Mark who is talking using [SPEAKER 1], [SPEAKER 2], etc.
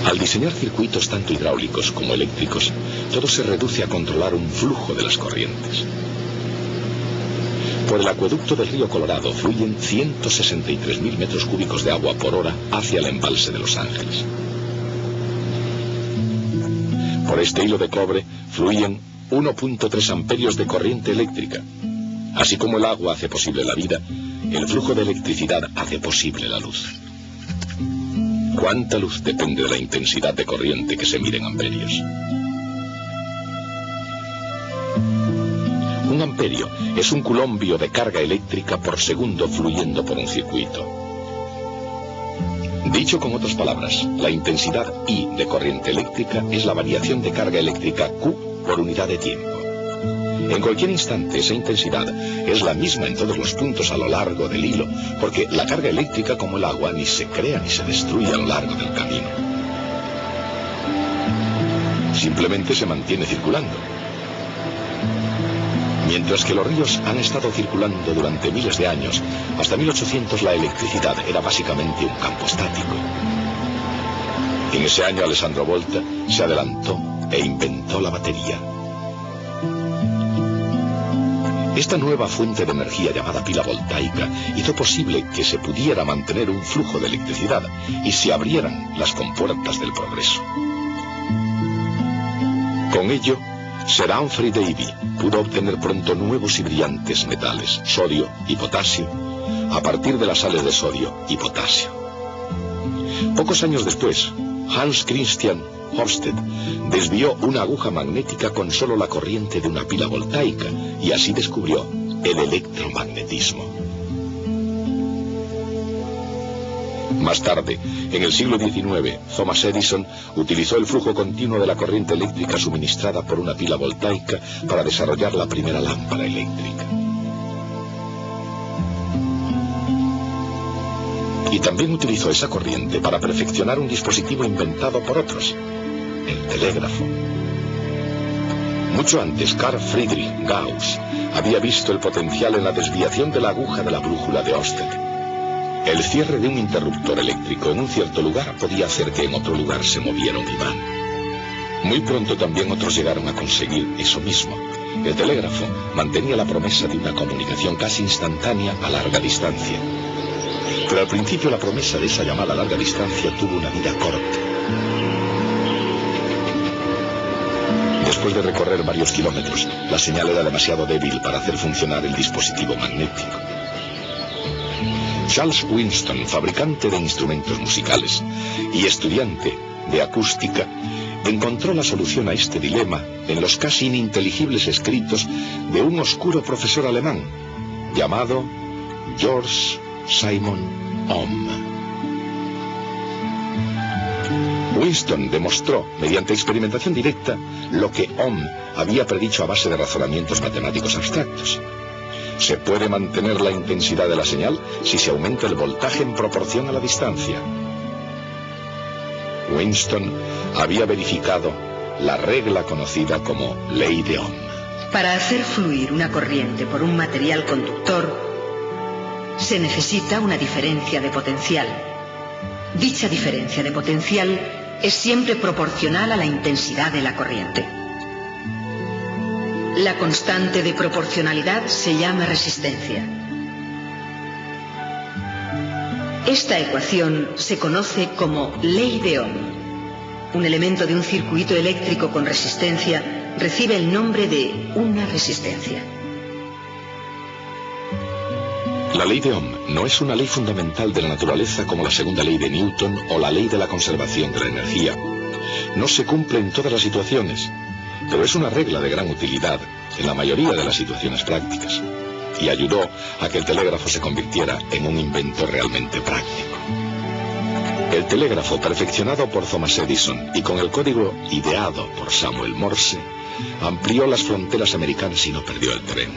[SPEAKER 1] Al diseñar circuitos tanto hidráulicos como eléctricos, todo se reduce a controlar un flujo de las corrientes. Por el acueducto del río Colorado fluyen 163.000 metros cúbicos de agua por hora hacia el embalse de Los Ángeles. Por este hilo de cobre fluyen 1.3 amperios de corriente eléctrica. Así como el agua hace posible la vida, el flujo de electricidad hace posible la luz. ¿Cuánta luz depende de la intensidad de corriente que se mide en amperios? Un amperio es un culombio de carga eléctrica por segundo fluyendo por un circuito. Dicho con otras palabras, la intensidad I de corriente eléctrica es la variación de carga eléctrica Q por unidad de tiempo. En cualquier instante esa intensidad es la misma en todos los puntos a lo largo del hilo, porque la carga eléctrica, como el agua, ni se crea ni se destruye a lo largo del camino. Simplemente se mantiene circulando. Mientras que los ríos han estado circulando durante miles de años, hasta 1800 la electricidad era básicamente un campo estático. En ese año Alessandro Volta se adelantó e inventó la batería. Esta nueva fuente de energía llamada pila voltaica hizo posible que se pudiera mantener un flujo de electricidad y se abrieran las compuertas del progreso. Con ello, Sir Humphry Davy pudo obtener pronto nuevos y brillantes metales, sodio y potasio, a partir de las sales de sodio y potasio. Pocos años después, Hans Christian Ørsted desvió una aguja magnética con solo la corriente de una pila voltaica y así descubrió el electromagnetismo. Más tarde, en el siglo XIX, Thomas Edison utilizó el flujo continuo de la corriente eléctrica suministrada por una pila voltaica para desarrollar la primera lámpara eléctrica. Y también utilizó esa corriente para perfeccionar un dispositivo inventado por otros, el telégrafo. Mucho antes, Carl Friedrich Gauss había visto el potencial en la desviación de la aguja de la brújula de Ørsted. El cierre de un interruptor eléctrico en un cierto lugar podía hacer que en otro lugar se moviera un imán. Muy pronto también otros llegaron a conseguir eso mismo. El telégrafo mantenía la promesa de una comunicación casi instantánea a larga distancia. Pero al principio la promesa de esa llamada a larga distancia tuvo una vida corta. Después de recorrer varios kilómetros, la señal era demasiado débil para hacer funcionar el dispositivo magnético. Charles Winston, fabricante de instrumentos musicales y estudiante de acústica, encontró la solución a este dilema en los casi ininteligibles escritos de un oscuro profesor alemán llamado George Simon Ohm. Winston demostró, mediante experimentación directa, lo que Ohm había predicho a base de razonamientos matemáticos abstractos. Se puede mantener la intensidad de la señal si se aumenta el voltaje en proporción a la distancia. Winston había verificado la regla conocida como ley de Ohm.
[SPEAKER 2] Para hacer fluir una corriente por un material conductor, se necesita una diferencia de potencial. Dicha diferencia de potencial es siempre proporcional a la intensidad de la corriente. La constante de proporcionalidad se llama resistencia. Esta ecuación se conoce como ley de Ohm. Un elemento de un circuito eléctrico con resistencia recibe el nombre de una resistencia.
[SPEAKER 1] La ley de Ohm no es una ley fundamental de la naturaleza como la segunda ley de Newton o la ley de la conservación de la energía. No se cumple en todas las situaciones, pero es una regla de gran utilidad en la mayoría de las situaciones prácticas, y ayudó a que el telégrafo se convirtiera en un invento realmente práctico. El telégrafo, perfeccionado por Thomas Edison y con el código ideado por Samuel Morse, amplió las fronteras americanas y no perdió el tren.